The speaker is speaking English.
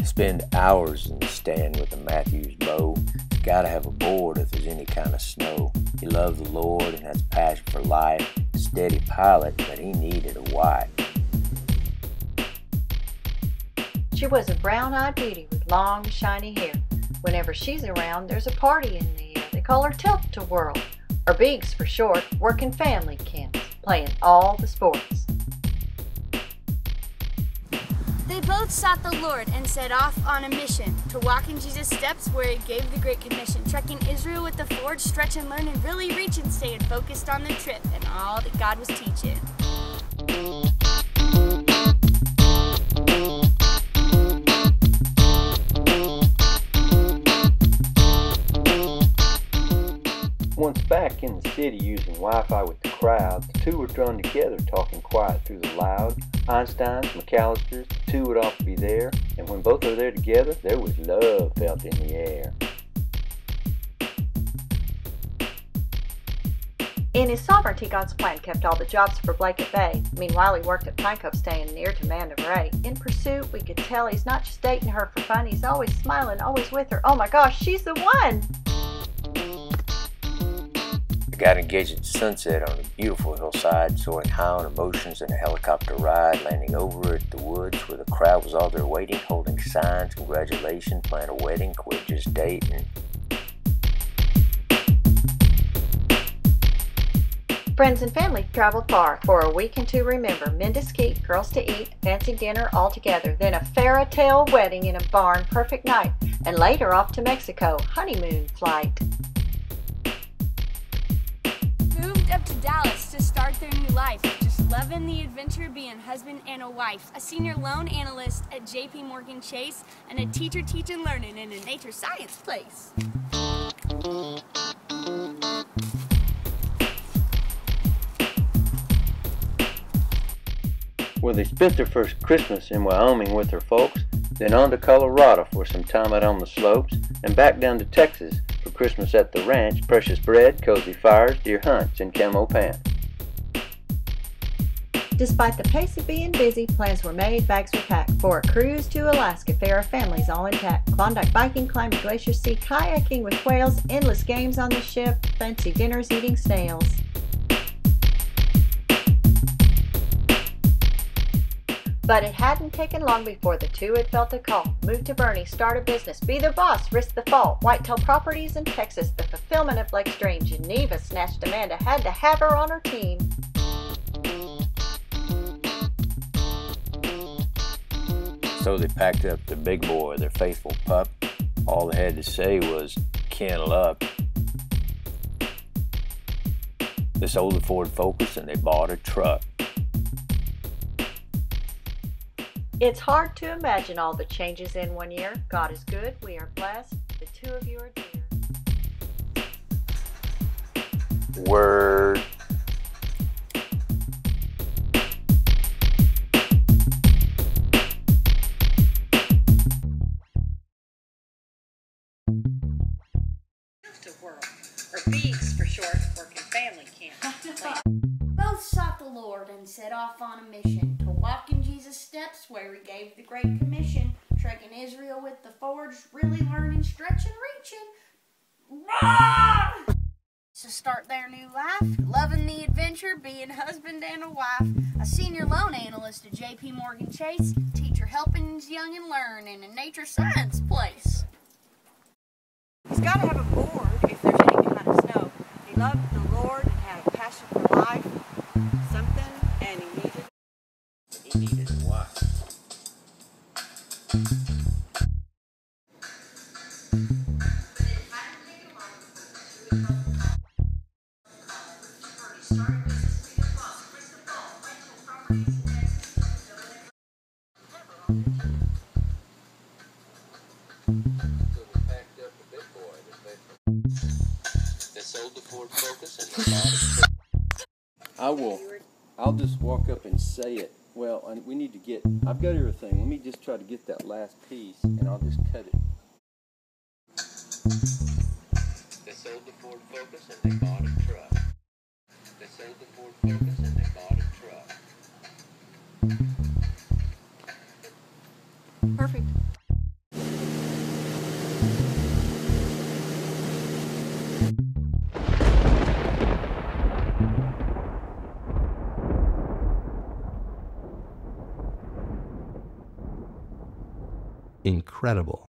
Spend hours in the stand with a Matthews bow. Gotta have a board if there's any kind of snow. He loved the Lord and has passion for life. Steady pilot, but he needed a wife. She was a brown-eyed beauty with long, shiny hair. Whenever she's around, there's a party in the air. They call her Tilt-a-Whirl, or Beaks for short, working family camps, playing all the sports. They both sought the Lord and set off on a mission to walk in Jesus' steps where he gave the Great Commission, trekking Israel with the forge, stretch and learn and really reach and staying focused on the trip and all that God was teaching. Once back in the city using Wi-Fi with the crowd, the two were drawn together talking quiet through the loud. Einstein's, McAllister's, the two would often be there, and when both were there together, there was love felt in the air. In his sovereignty, God's plan kept all the jobs for Blake at bay. Meanwhile, he worked at Pine Cove, staying near to Amanda Ray. In pursuit, we could tell he's not just dating her for fun, he's always smiling, always with her. Oh my gosh, she's the one! Got engaged at sunset on a beautiful hillside, soaring high on emotions in a helicopter ride, landing over at the woods where the crowd was all there waiting, holding signs, congratulations, plan a wedding, quit just dating. Friends and family traveled far for a week and to remember. Men to ski, girls to eat, fancy dinner all together. Then a FarrarTale wedding in a barn, perfect night. And later off to Mexico, honeymoon flight. Moved up to Dallas to start their new life, just loving the adventure, being husband and a wife, a senior loan analyst at JP Morgan Chase, and a teacher teaching learning in a nature science place. Well, they spent their first Christmas in Wyoming with their folks, then on to Colorado for some time out on the slopes, and back down to Texas for Christmas at the ranch, precious bread, cozy fires, deer hunts, and camo pants. Despite the pace of being busy, plans were made, bags were packed for a cruise to Alaska. Farrah families all intact. Klondike biking, climbing glacier, sea kayaking with whales, endless games on the ship, fancy dinners, eating snails. But it hadn't taken long before the two had felt a call. Move to Bernie, start a business, be the boss, risk the fall. Whitetail Properties in Texas, the fulfillment of Blake's dream. Geneva snatched Amanda, had to have her on her team. So they packed up their big boy, their faithful pup. All they had to say was, kennel up. They sold the Ford Focus and they bought a truck. It's hard to imagine all the changes in 1 year. God is good, we are blessed, the two of you are dear. Word. Tilt-a-Whirl, or Beaks for short, working family camp. Both sought the Lord and set off on a mission to walk in Jesus' steps where he gave the Great Commission, trekking Israel with the forge, really learning, stretching, reaching. To start their new life, loving the adventure, being husband and a wife, a senior loan analyst at JP Morgan Chase, teacher helping young and learn in a nature science place. He's got to have a board if there's any kind of snow. He loved the Lord and had a passion for life, something, and He needed a wife. They sold the Ford Focus and they bought a truck. I will I'll just walk up and say it. Well, and we need to get, I've got everything. Let me just try to get that last piece, and I'll just cut it. They sold the Ford Focus and they bought a truck. They sold the Ford Focus and they bought a truck. Perfect. Incredible.